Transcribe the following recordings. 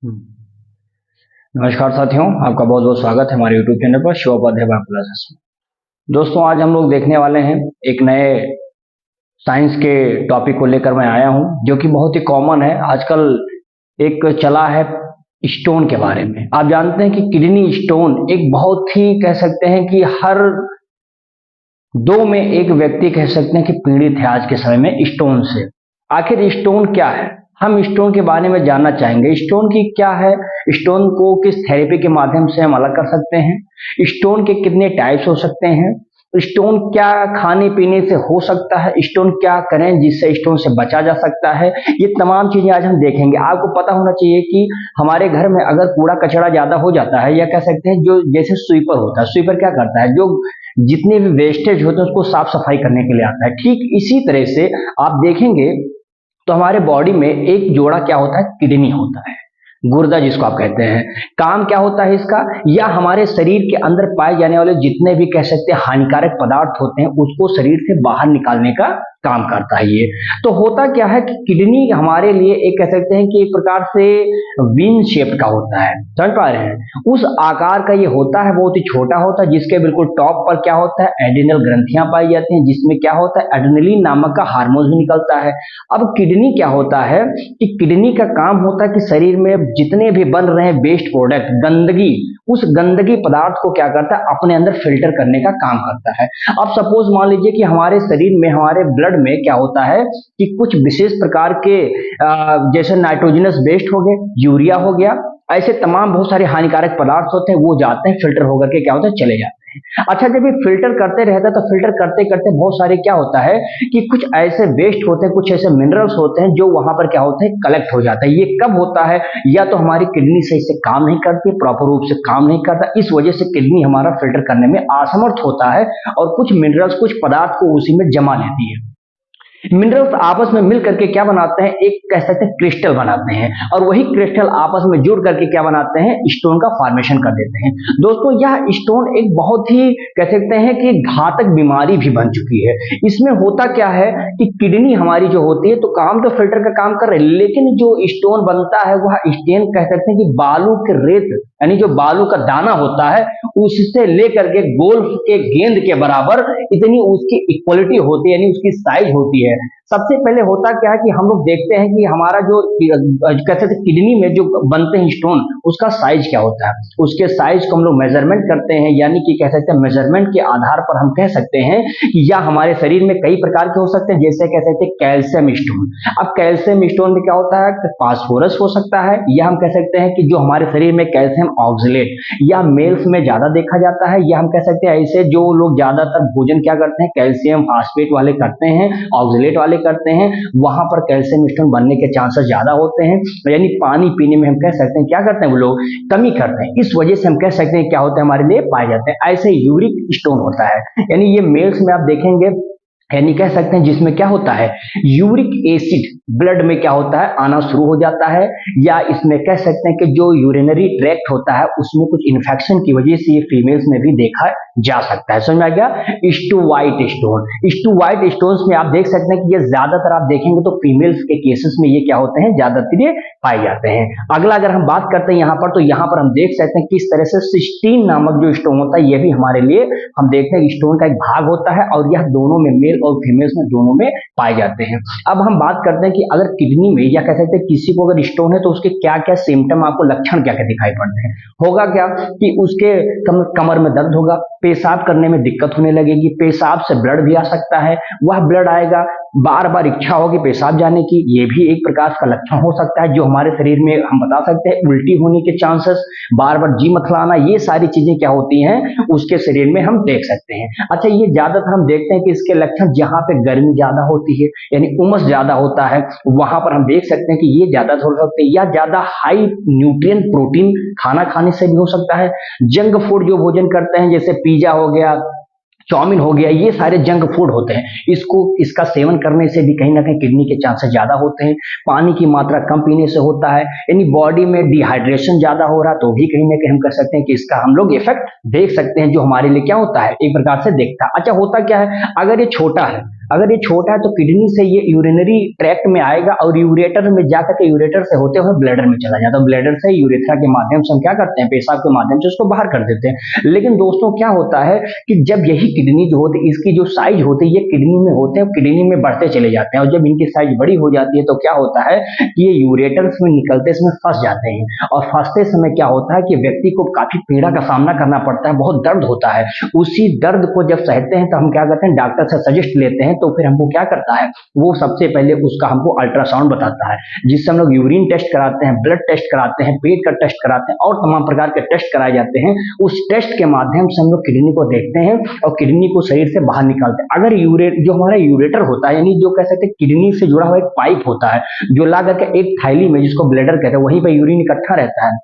हम्म। नमस्कार साथियों, आपका बहुत बहुत स्वागत है हमारे YouTube चैनल पर शिव उपाध्याय क्लासेस में। दोस्तों, आज हम लोग देखने वाले हैं एक नए साइंस के टॉपिक को लेकर मैं आया हूं, जो कि बहुत ही कॉमन है आजकल। एक चला है स्टोन के बारे में। आप जानते हैं कि किडनी स्टोन एक बहुत ही कह सकते हैं कि हर दो में एक व्यक्ति कह सकते हैं कि पीड़ित है आज के समय में स्टोन से। आखिर स्टोन क्या है, हम स्टोन के बारे में जानना चाहेंगे। स्टोन की क्या है, स्टोन को किस थेरेपी के माध्यम से हम अलग कर सकते हैं, स्टोन के कितने टाइप्स हो सकते हैं, स्टोन क्या खाने पीने से हो सकता है, स्टोन क्या करें जिससे स्टोन से बचा जा सकता है। ये तमाम चीजें आज हम देखेंगे। आपको पता होना चाहिए कि हमारे घर में अगर कूड़ा कचरा ज्यादा हो जाता है, या कह सकते हैं जो जैसे स्वीपर होता है, स्वीपर क्या करता है, जो जितने भी वेस्टेज होते हैं उसको साफ सफाई करने के लिए आता है। ठीक इसी तरह से आप देखेंगे तो हमारे बॉडी में एक जोड़ा क्या होता है, किडनी होता है, गुर्दा जिसको आप कहते हैं। काम क्या होता है इसका, या हमारे शरीर के अंदर पाए जाने वाले जितने भी कह सकते हैं हानिकारक पदार्थ होते हैं उसको शरीर से बाहर निकालने का काम करता है ये। तो होता क्या है कि किडनी हमारे लिए एक कह सकते हैं कि एक प्रकार से विन शेप का होता है, समझ पा रहे हैं। उस आकार का ये होता है, बहुत ही छोटा होता है, जिसके बिल्कुल टॉप पर क्या होता है, एड्रिनल ग्रंथियां पाई जाती हैं, जिसमें क्या होता है, एड्रेनलिन नामक का हार्मोन भी निकलता है। अब किडनी क्या होता है कि किडनी का काम होता है कि शरीर में जितने भी बन रहे हैं वेस्ट प्रोडक्ट, गंदगी, उस गंदगी पदार्थ को क्या करता है, अपने अंदर फिल्टर करने का काम करता है। अब सपोज मान लीजिए कि हमारे शरीर में, हमारे ब्लड में क्या होता है कि कुछ विशेष प्रकार के जैसे नाइट्रोजनस वेस्ट हो गए, यूरिया हो गया, ऐसे तमाम बहुत सारे हानिकारक पदार्थ होते हैं, वो जाते हैं फिल्टर होकर के क्या होता है, चले जाते हैं। अच्छा, जब ये फिल्टर करते रहता है तो फिल्टर करते करते बहुत सारे क्या होता है कि कुछ ऐसे वेस्ट होते हैं, कुछ ऐसे मिनरल्स होते हैं जो वहां पर क्या होते हैं, कलेक्ट हो जाता है। ये कब होता है, या तो हमारी किडनी सही से काम नहीं करती, प्रॉपर रूप से काम नहीं करता, इस वजह से किडनी हमारा फिल्टर करने में असमर्थ होता है, और कुछ मिनरल्स, कुछ पदार्थ को उसी में जमा लेती है। मिनरल्स आपस में मिल करके क्या बनाते हैं, एक कह सकते हैं क्रिस्टल बनाते हैं, और वही क्रिस्टल आपस में जुड़ करके क्या बनाते हैं, स्टोन का फॉर्मेशन कर देते हैं। दोस्तों, यह स्टोन एक बहुत ही कह सकते हैं कि घातक बीमारी भी बन चुकी है। इसमें होता क्या है कि किडनी हमारी जो होती है तो काम तो फिल्टर का काम कर रही है, लेकिन जो स्टोन बनता है वह स्टोन कह सकते हैं कि बालू के रेत, यानी जो बालू का दाना होता है उससे लेकर के गोल्फ के गेंद के बराबर इतनी उसकी इक्वलिटी होती है, यानी उसकी साइज होती है। सबसे पहले होता क्या है कि हम लोग देखते हैं कि हमारा जो कहते हैं किडनी में जो बनते हैं स्टोन, उसका साइज क्या होता है, उसके साइज को हम लोग मेजरमेंट करते हैं, यानी कि कह सकते हैं मेजरमेंट के आधार पर हम कह सकते हैं कि या हमारे शरीर में कई प्रकार के हो सकते हैं, जैसे कह सकते हैं कैल्शियम स्टोन। अब कैल्शियम स्टोन में क्या होता है, फास्फोरस हो सकता है, या हम कह सकते हैं कि जो हमारे शरीर में कैल्शियम ऑक्सलेट, या मेल्स में ज्यादा देखा जाता है, या हम कह सकते हैं ऐसे जो लोग ज्यादातर भोजन क्या करते हैं, कैल्शियम फास्फेट वाले करते हैं, ऑक्सलेट वाले करते हैं, वहां पर कैल्शियम स्टोन बनने के चांसेस ज्यादा होते हैं। यानी पानी पीने में हम कह सकते हैं क्या करते हैं, वो लोग कमी करते हैं, इस वजह से हम कह सकते हैं क्या होता है, हमारे लिए पाए जाते हैं। ऐसे यूरिक स्टोन होता है, यानी ये मेल्स में आप देखेंगे, यानी कह सकते हैं जिसमें क्या होता है, यूरिक एसिड ब्लड में क्या होता है, आना शुरू हो जाता है, या इसमें कह सकते हैं कि जो यूरिनरी ट्रैक्ट होता है उसमें कुछ इन्फेक्शन की वजह से ये फीमेल्स में भी देखा जा सकता है। समझ में आ गया। स्टू वाइट स्टोन, स्टू वाइट स्टोन्स में आप देख सकते हैं कि ये ज्यादातर आप देखेंगे तो फीमेल्स के केसेस में ये क्या होते हैं, ज्यादातर ये पाए जाते हैं। अगला अगर हम बात करते हैं यहाँ पर, तो यहाँ पर हम देख सकते हैं किस तरह से सिस्टीन नामक जो स्टोन होता है, ये भी हमारे लिए हम देखते हैं स्टोन का एक भाग होता है, और यह दोनों में, मेल और फीमेल्स में दोनों में पाए जाते हैं। अब हम बात करते हैं कि अगर किडनी में, या कह सकते हैं किसी को अगर स्टोन है तो उसके क्या क्या सिम्टम, आपको लक्षण क्या क्या दिखाई पड़ते हैं। होगा क्या कि उसके कमर में दर्द होगा, पेशाब करने में दिक्कत होने लगेगी, पेशाब से ब्लड भी आ सकता है, वह ब्लड आएगा, बार बार इच्छा होगी पेशाब जाने की, ये भी एक प्रकार का लक्षण हो सकता है जो हमारे शरीर में हम बता सकते हैं। उल्टी होने के चांसेस, बार बार जी मथलाना, ये सारी चीजें क्या होती हैं उसके शरीर में हम देख सकते हैं। अच्छा, ये ज्यादातर हम देखते हैं कि इसके लक्षण जहां पे गर्मी ज्यादा होती है, यानी उमस ज्यादा होता है, वहां पर हम देख सकते हैं कि ये ज्यादा हो सकते हैं, या ज्यादा हाई न्यूट्रिएंट प्रोटीन खाना खाने से भी हो सकता है। जंक फूड जो भोजन करते हैं, जैसे पिज्जा हो गया, चाउमीन हो गया, ये सारे जंक फूड होते हैं, इसका सेवन करने से भी कहीं ना कहीं किडनी के चांसेस ज्यादा होते हैं। पानी की मात्रा कम पीने से होता है, यानी बॉडी में डिहाइड्रेशन ज्यादा हो रहा तो भी कहीं ना कहीं हम कर सकते हैं कि इसका हम लोग इफेक्ट देख सकते हैं, जो हमारे लिए क्या होता है, एक प्रकार से देखता है। अच्छा, होता क्या है, अगर ये छोटा है, अगर ये छोटा है तो किडनी से ये यूरिनरी ट्रैक्ट में आएगा और यूरेटर में जाकर के यूरेटर से होते हुए ब्लैडर में चला जाता है। ब्लैडर से यूरेथ्रा के माध्यम से हम क्या करते हैं, पेशाब के माध्यम से उसको बाहर कर देते हैं। लेकिन दोस्तों क्या होता है कि जब यही किडनी जो होती है, इसकी जो साइज होती है, ये किडनी में होते हैं, किडनी में बढ़ते चले जाते हैं, और जब इनकी साइज बड़ी हो जाती है तो क्या होता है कि ये यूरेटर्स में निकलते समय फंस जाते हैं, और फंसते समय क्या होता है कि व्यक्ति को काफी पीड़ा का सामना करना पड़ता है, बहुत दर्द होता है। उसी दर्द को जब सहते हैं तो हम क्या करते हैं, डॉक्टर से सजेस्ट लेते हैं, तो फिर हमको क्या करता है, वो सबसे पहले उसका हमको अल्ट्रासाउंड बताता है, जिससे हम लोग यूरिन टेस्ट कराते हैं, ब्लड टेस्ट कराते हैं, पेट का टेस्ट कराते हैं, और तमाम प्रकार के टेस्ट कराए जाते हैं। उस टेस्ट के माध्यम से हम लोग किडनी को देखते हैं और किडनी को शरीर से बाहर निकालते हैं। अगर जो हमारा यूरेटर होता है, यानी जो कह सकते हैं किडनी से जुड़ा हुआ एक पाइप होता है, जो ला करके एक थैली में, जिसको ब्लैडर कहते हैं, वहीं पर यूरिन इकट्ठा रहता है।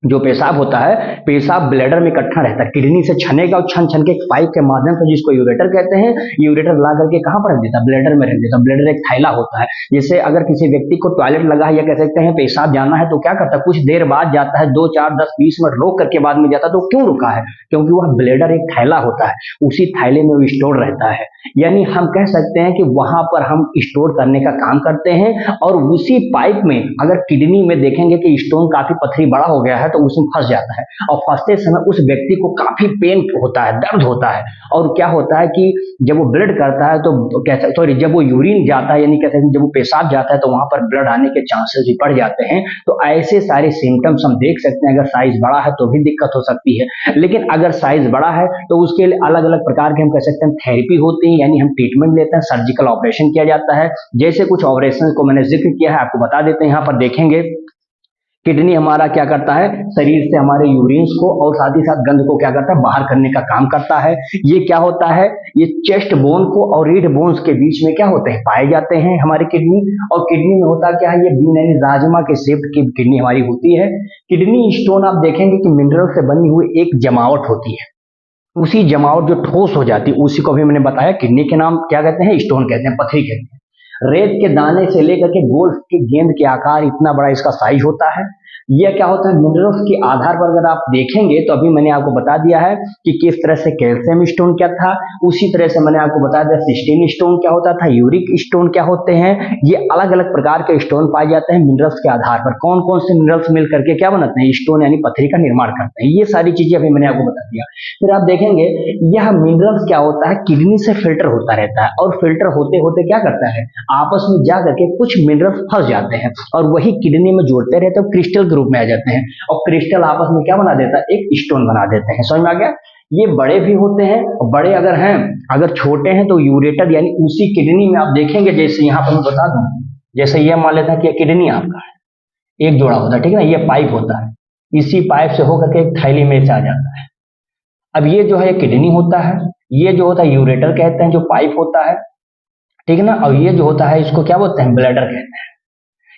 जो पेशाब होता है, पेशाब ब्लैडर में इकट्ठा रहता है, किडनी से छनेगा और छन छन के एक पाइप के माध्यम से, जिसको यूरेटर कहते हैं, यूरेटर ला करके कहां पर रख देता है, ब्लैडर में रख देता है। ब्लैडर एक थैला होता है, जैसे अगर किसी व्यक्ति को टॉयलेट लगा है या कह सकते हैं पेशाब जाना है, तो क्या करता है, कुछ देर बाद जाता है, 2 4 10 20 मिनट रोक करके बाद में जाता है। तो क्यों रुका है, क्योंकि वह ब्लैडर एक थैला होता है, उसी थैले में वो स्टोर रहता है। यानी हम कह सकते हैं कि वहां पर हम स्टोर करने का काम करते हैं, और उसी पाइप में अगर किडनी में देखेंगे कि स्टोन काफी पथरी बड़ा हो गया है, तो उसमें फंस जाता है, और फंसते समय उस व्यक्ति को काफी पेन होता है, दर्द होता है। और क्या होता है कि जब वो ब्लड करता है तो सॉरी, जब वो यूरिन जाता है, यानी कहते हैं जब वो पेशाब जाता है, तो वहां पर ब्लड आने के चांसेस भी बढ़ जाते हैं। तो ऐसे सारे सिम्टम्स हम देख सकते हैं। अगर साइज बड़ा है तो भी दिक्कत हो सकती है, लेकिन अगर साइज बड़ा है तो उसके लिए अलग अलग प्रकार के हम कह सकते हैं थेरेपी होती है, यानी हम ट्रीटमेंट लेते हैं, सर्जिकल ऑपरेशन किया जाता है। जैसे कुछ ऑपरेशन को मैंने जिक्र किया है, आपको बता देते हैं। यहाँ पर देखेंगे किडनी हमारा क्या करता है, शरीर से हमारे यूरिन्स को और साथ ही साथ गंद को क्या करता है, बाहर करने का काम करता है। ये क्या होता है, ये चेस्ट बोन को और रीढ़ बोन्स के बीच में क्या होते हैं, पाए जाते हैं हमारे किडनी। और किडनी में होता क्या है, ये बीन यानी राजमा के शेप की किडनी हमारी होती है। किडनी स्टोन आप देखेंगे कि मिनरल से बनी हुई एक जमावट होती है, उसी जमावट जो ठोस हो जाती है, उसी को भी मैंने बताया किडनी के नाम क्या कहते हैं, स्टोन कहते हैं, पथरी कहते हैं। रेत के दाने से लेकर के गोल्फ की गेंद के आकार इतना बड़ा इसका साइज होता है। यह क्या होता है, मिनरल्स के आधार पर अगर आप देखेंगे तो अभी मैंने आपको बता दिया है कि किस तरह से कैल्शियम स्टोन क्या था, उसी तरह से मैंने आपको बता दिया सिस्टीन स्टोन क्या होता था, यूरिक स्टोन क्या होते हैं। ये अलग अलग प्रकार के स्टोन पाए जाते हैं मिनरल्स के आधार पर। कौन कौन से मिनरल्स मिल करके क्या बनाते हैं, स्टोन यानी पथरी का निर्माण करते हैं। ये सारी चीजें अभी मैंने आपको बता दिया। फिर आप देखेंगे यह मिनरल्स क्या होता है, किडनी से फिल्टर होता रहता है, और फिल्टर होते होते क्या करता है, आपस में जा करके कुछ मिनरल्स फंस जाते हैं, और वही किडनी में जोड़ते रहते हैं, क्रिस्टल ग्रुप में आ जाते हैं, और क्रिस्टल आपस में क्या बना देता है, एक स्टोन बना देते हैं। समझ में आ गया। ये बड़े भी होते हैं, और बड़े अगर हैं, अगर छोटे हैं तो यूरेटर यानी उसी किडनी में आप देखेंगे, जैसे यहाँ पर मैं बता दूं, जैसे ये मान लेता है कि किडनी आपका है, एक जोड़ा होता है, ठीक है ना, ये पाइप होता है, इसी पाइप से होकर के एक थैली में से आ जाता है। अब ये जो है किडनी होता है, ये जो होता है यूरेटर कहते हैं, जो पाइप होता है, ठीक है ना, और ये जो होता है इसको क्या बोलते हैं, ब्लैडर कहते हैं।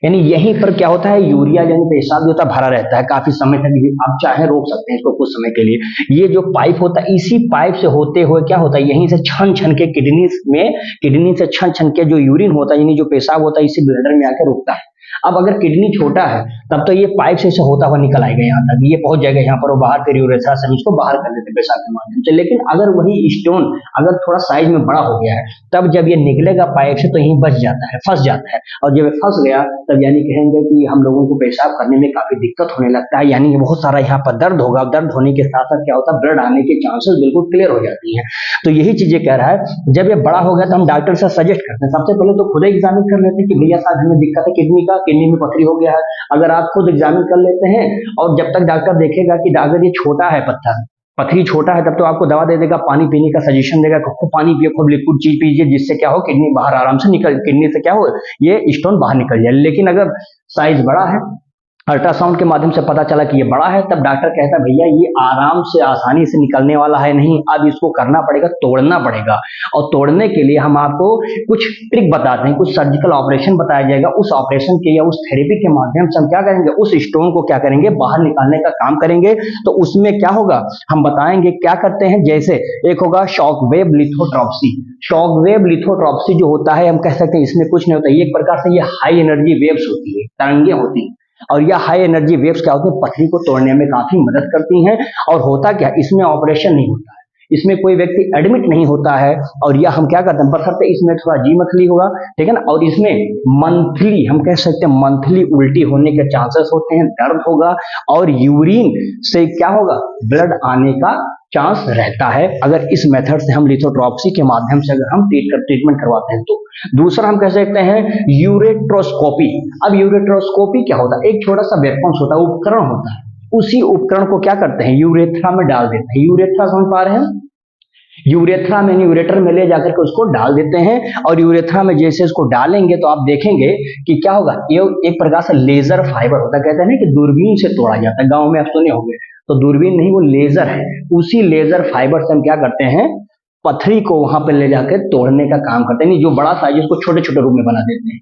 यानी यहीं पर क्या होता है, यूरिया यानी पेशाब जो होता है भरा रहता है काफी समय तक, आप चाहे रोक सकते हैं इसको कुछ समय के लिए। ये जो पाइप होता है, इसी पाइप से होते हुए क्या होता है, यहीं से छन छन के किडनी से छन छन के जो यूरिन होता है, यानी जो पेशाब होता है, इसी ब्लैडर में आकर रुकता है। अब अगर किडनी छोटा है तब तो ये पाइप से होता हुआ निकल आएगा, यहाँ तक ये पहुंच जाएगा, यहाँ पर वो बाहर फिर यूरेथ्रा से इसको बाहर कर देते पेशाब के माध्यम से। लेकिन अगर वही स्टोन अगर थोड़ा साइज में बड़ा हो गया है, तब जब ये निकलेगा पाइप से तो यहीं बच जाता है, फंस जाता है, और जब फंस गया तब यानी कहेंगे कि हम लोगों को पेशाब करने में काफी दिक्कत होने लगता है, यानी बहुत सारा यहाँ पर दर्द होगा। दर्द होने के साथ साथ क्या होता है, ब्लड आने के चांसेस बिल्कुल क्लियर हो जाती है। तो यही चीजें कह रहा है, जब ये बड़ा हो गया तो हम डॉक्टर से सजेस्ट करते हैं, सबसे पहले तो खुद एग्जामिन कर लेते हैं कि भैया साहब हमें दिक्कत है किडनी का, किडनी में पथरी हो गया है। अगर आप खुद एग्जामिन कर लेते हैं, और जब तक डॉक्टर देखेगा कि अगर ये छोटा है पथरी छोटा है, तब तो आपको दवा दे देगा, पानी पीने का सजेशन देगा, खूब पानी पियो, खूब लिक्विड चीज पीजिए, जिससे क्या हो, किडनी बाहर आराम से निकल, किडनी से क्या हो, ये स्टोन बाहर निकल जाए। लेकिन अगर साइज बड़ा है, अल्ट्रासाउंड के माध्यम से पता चला कि ये बड़ा है, तब डॉक्टर कहता है भैया ये आराम से आसानी से निकलने वाला है नहीं, अब इसको करना पड़ेगा, तोड़ना पड़ेगा। और तोड़ने के लिए हम आपको कुछ ट्रिक बताते हैं, कुछ सर्जिकल ऑपरेशन बताया जाएगा। उस ऑपरेशन के या उस थेरेपी के माध्यम से हम क्या करेंगे, उस स्टोन को क्या करेंगे, बाहर निकालने का काम करेंगे। तो उसमें क्या होगा, हम बताएंगे क्या करते हैं। जैसे एक होगा शॉक वेव लिथोट्रॉप्सी। शॉक वेव लिथोट्रॉप्सी जो होता है, हम कह सकते हैं इसमें कुछ नहीं होता, ये एक प्रकार से ये हाई एनर्जी वेव्स होती है, तरंगे होती हैं, और यह हाई एनर्जी वेव्स क्या होती है, पथरी को तोड़ने में काफी मदद करती हैं। और होता क्या, इसमें ऑपरेशन नहीं होता है, इसमें कोई व्यक्ति एडमिट नहीं होता है, और यह हम क्या करते हैं, बशर्ते इसमें थोड़ा जी मछली होगा, ठीक है ना, और इसमें मंथली हम कह सकते हैं मंथली उल्टी होने के चांसेस होते हैं, दर्द होगा, और यूरिन से क्या होगा, ब्लड आने का चांस रहता है अगर इस मेथड से हम लिथोट्रॉप्सी के माध्यम से अगर हम ट्रीटमेंट करवाते हैं तो। दूसरा हम कह सकते हैं यूरेट्रोस्कोपी। अब यूरेट्रोस्कोपी क्या होता है, एक छोटा सा वेपन्स होता है, उपकरण होता है, उसी उपकरण को क्या करते हैं, यूरेथ्रा में डाल देते हैं। यूरेथ्रा समझ पा रहे हैं, यूरेथ्रा में यूरेटर में ले जाकर के उसको डाल देते हैं, और यूरेथ्रा में जैसे उसको डालेंगे तो आप देखेंगे कि क्या होगा, ये एक प्रकार से लेजर फाइबर होता है, कहते हैं ना कि दूरबीन से तोड़ा जाता है, गांव में आप सुने होंगे, तो दूरबीन नहीं वो लेजर है, उसी लेजर फाइबर से हम क्या करते हैं, पथरी को वहां पर ले जाकर तोड़ने का काम करते हैं। जो बड़ा साइज उसको छोटे छोटे रूप में बना देते हैं,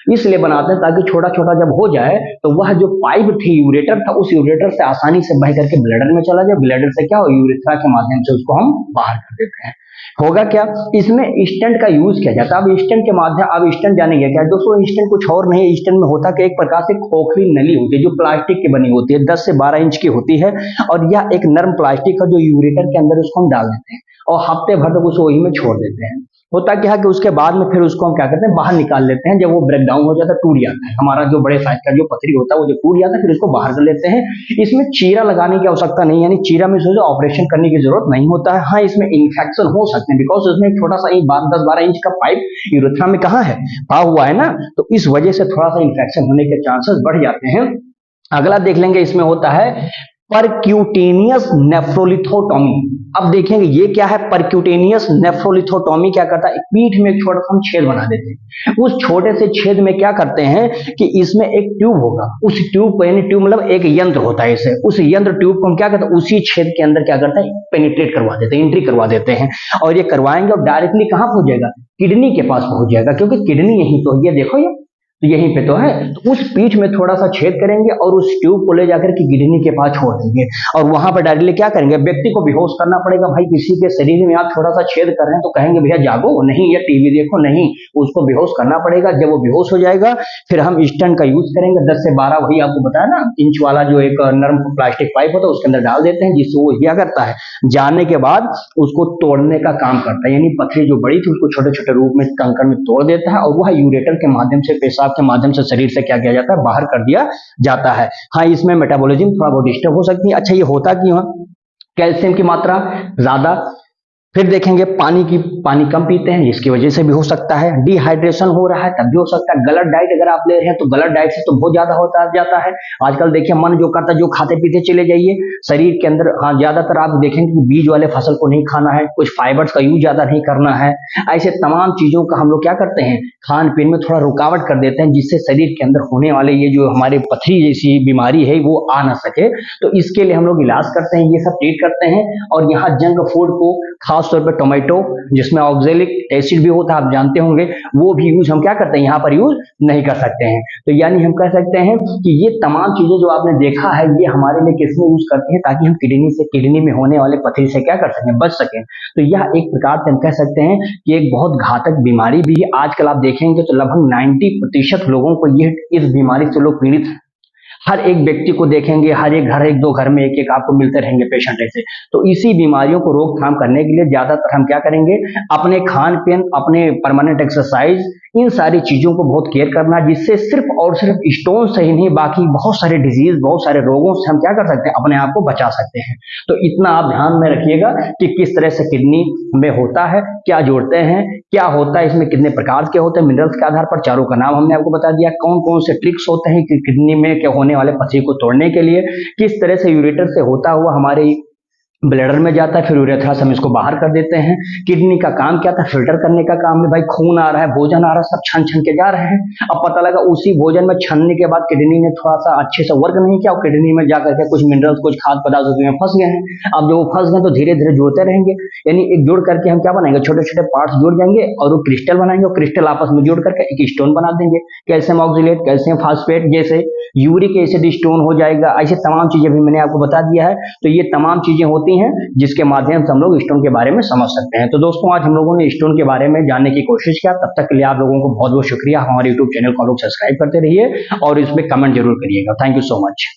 इसलिए बनाते हैं ताकि छोटा छोटा जब हो जाए तो वह जो पाइप थी, यूरेटर था, उस यूरेटर से आसानी से बह करके ब्लैडर में चला जाए, ब्लैडर से क्या हो, यूरेथ्रा के माध्यम से उसको हम बाहर कर देते हैं। होगा क्या, इसमें स्टेंट का यूज किया जाता है। अब स्टेंट के माध्यम, अब स्टेंट जानेंगे क्या दोस्तों, स्टेंट कुछ और नहीं, स्टेंट में होता कि एक प्रकार से खोखली नली होती है जो प्लास्टिक की बनी होती है, 10 से 12 इंच की होती है, और यह एक नर्म प्लास्टिक है जो यूरेटर के अंदर उसको हम डाल देते हैं और हफ्ते भर तक उसको वही में छोड़ देते हैं। होता क्या है कि उसके बाद में फिर उसको हम क्या करते हैं, बाहर निकाल लेते हैं, जब वो ब्रेक डाउन हो जाता है, टूट जाता है, हमारा जो बड़े साइज का जो पथरी होता है वो जो टूट जाता है, फिर उसको बाहर कर लेते हैं। इसमें चीरा लगाने की आवश्यकता नहीं है, यानी चीरा में सोचो ऑपरेशन करने की जरूरत नहीं होता है। हाँ, इसमें इन्फेक्शन हो सकते हैं, बिकॉज उसमें एक छोटा सा 10-12 इंच का पाइप यूरेथ्रा में कहाँ है, पा हुआ है ना, तो इस वजह से थोड़ा सा इन्फेक्शन होने के चांसेस बढ़ जाते हैं। अगला देख लेंगे, इसमें होता है परक्यूटेनियस नेफ्रोलिथोटोमी। अब देखेंगे ये क्या है, परक्यूटेनियस नेफ्रोलिथोटोमी क्या करता है, पीठ में एक छोटा सा हम छेद बना देते हैं, उस छोटे से छेद में क्या करते हैं कि इसमें एक ट्यूब होगा, उस ट्यूब को, यानी ट्यूब मतलब एक यंत्र होता है इसे, उस यंत्र ट्यूब को हम क्या करते हैं, उसी छेद के अंदर क्या करते हैं, पेनिट्रेट करवा देते हैं, एंट्री करवा देते हैं, और ये करवाएंगे और डायरेक्टली कहां पहुंच जाएगा, किडनी के पास पहुंच जाएगा, क्योंकि किडनी यही तो, ये देखो ये तो यहीं पे तो है, तो उस पीठ में थोड़ा सा छेद करेंगे और उस ट्यूब को ले जाकर के किडनी के पास छोड़ देंगे, और वहां पर डायरेक्टली क्या करेंगे, व्यक्ति को बेहोश करना पड़ेगा। भाई किसी के शरीर में आप थोड़ा सा छेद कर रहे हैं तो कहेंगे भैया जागो, नहीं, या टीवी देखो, नहीं, उसको बेहोश करना पड़ेगा। जब वो बेहोश हो जाएगा फिर हम स्टंट का यूज करेंगे, 10 से 12 वही आपको बताया ना इंच वाला जो एक नर्म प्लास्टिक पाइप होता है उसके अंदर डाल देते हैं, जिससे वो क्या करता है, जाने के बाद उसको तोड़ने का काम करता है, यानी पथरी जो बड़ी थी उसको छोटे छोटे रूप में कंकड़ में तोड़ देता है, और वह यूरेटर के माध्यम से, पेशाब के माध्यम से शरीर से क्या किया जाता है, बाहर कर दिया जाता है। हाँ, इसमें मेटाबॉलिज्म थोड़ा बहुत डिस्टर्ब हो सकती है। अच्छा, ये होता क्यों है, कैल्शियम की मात्रा ज्यादा, फिर देखेंगे पानी कम पीते हैं, जिसकी वजह से भी हो सकता है, डिहाइड्रेशन हो रहा है तब भी हो सकता है, गलत डाइट अगर आप ले रहे हैं तो गलत डाइट से तो बहुत ज्यादा होता जाता है। आजकल देखिए मन जो करता है, जो खाते पीते चले जाइए शरीर के अंदर, हाँ ज्यादातर आप देखेंगे कि बीज वाले फसल को नहीं खाना है, कुछ फाइबर्स का यूज ज्यादा नहीं करना है, ऐसे तमाम चीजों का हम लोग क्या करते हैं, खान पीन में थोड़ा रुकावट कर देते हैं, जिससे शरीर के अंदर होने वाले ये जो हमारे पथरी जैसी बीमारी है वो आ ना सके। तो इसके लिए हम लोग इलाज करते हैं, ये सब ट्रीट करते हैं। और यहाँ जंक फूड को, खासतौर पर टोमेटो जिसमें ऑक्जेलिक एसिड भी होता है, आप जानते होंगे, वो भी यूज हम क्या करते हैं, यहाँ पर यूज नहीं कर सकते हैं। तो यानी हम कह सकते हैं कि ये तमाम चीजें जो आपने देखा है ये हमारे लिए किसमें यूज करते हैं, ताकि हम किडनी में होने वाले पथरी से क्या कर सकें, बच सकें। तो यह एक प्रकार से हम कह सकते हैं कि एक बहुत घातक बीमारी भी है। आजकल आप देखेंगे तो लगभग 90% लोगों को ये इस बीमारी से लोग पीड़ित हैं। हर एक व्यक्ति को देखेंगे, हर एक घर, एक दो घर में एक एक आपको मिलते रहेंगे पेशेंट ऐसे। तो इसी बीमारियों को रोकथाम करने के लिए ज्यादातर हम क्या करेंगे, अपने खान पीन, अपने परमानेंट एक्सरसाइज, इन सारी चीजों को बहुत केयर करना है, जिससे सिर्फ और सिर्फ स्टोन से ही नहीं, बाकी बहुत सारे डिजीज, बहुत सारे रोगों से हम क्या कर सकते हैं, अपने आप को बचा सकते हैं। तो इतना आप ध्यान में रखिएगा कि किस तरह से किडनी में होता है, क्या जोड़ते हैं, क्या होता है, इसमें कितने प्रकार के होते हैं, मिनरल्स के आधार पर चारों का नाम हमने आपको बता दिया, कौन कौन से ट्रिक्स होते हैं कि किडनी में क्या होने वाले पथरी को तोड़ने के लिए, किस तरह से यूरेटर से होता हुआ हमारे ब्लैडर में जाता है, फिर यूरेथ्रा से हम इसको बाहर कर देते हैं। किडनी का काम क्या था, फिल्टर करने का काम है। भाई खून आ रहा है, भोजन आ रहा है, सब छन छन के जा रहे हैं, अब पता लगा उसी भोजन में छनने के बाद किडनी ने थोड़ा सा अच्छे से वर्क नहीं किया, और किडनी में जाकर के कुछ मिनरल्स, कुछ खाद्य पदार्थ उसमें फंस गए हैं। अब जब वो फंस गए तो धीरे धीरे जुड़ते रहेंगे, यानी एक जुड़ करके हम क्या बनाएंगे, छोटे छोटे पार्ट्स जुड़ जाएंगे और वो क्रिस्टल बनाएंगे, और क्रिस्टल आपस में जुड़ करके एक स्टोन बना देंगे, कैल्शियम ऑक्सलेट, कैल्शियम फास्फेट, जैसे यूरिक एसिड स्टोन हो जाएगा। ऐसे तमाम चीजें भी मैंने आपको बता दिया है। तो ये तमाम चीजें होती हैं जिसके माध्यम से हम लोग स्टोन के बारे में समझ सकते हैं। तो दोस्तों, आज हम लोगों ने स्टोन के बारे में जानने की कोशिश किया। तब तक के लिए आप लोगों को बहुत बहुत शुक्रिया। हमारे यूट्यूब चैनल को लोग सब्सक्राइब करते रहिए और इसमें कमेंट जरूर करिएगा। Thank you so much.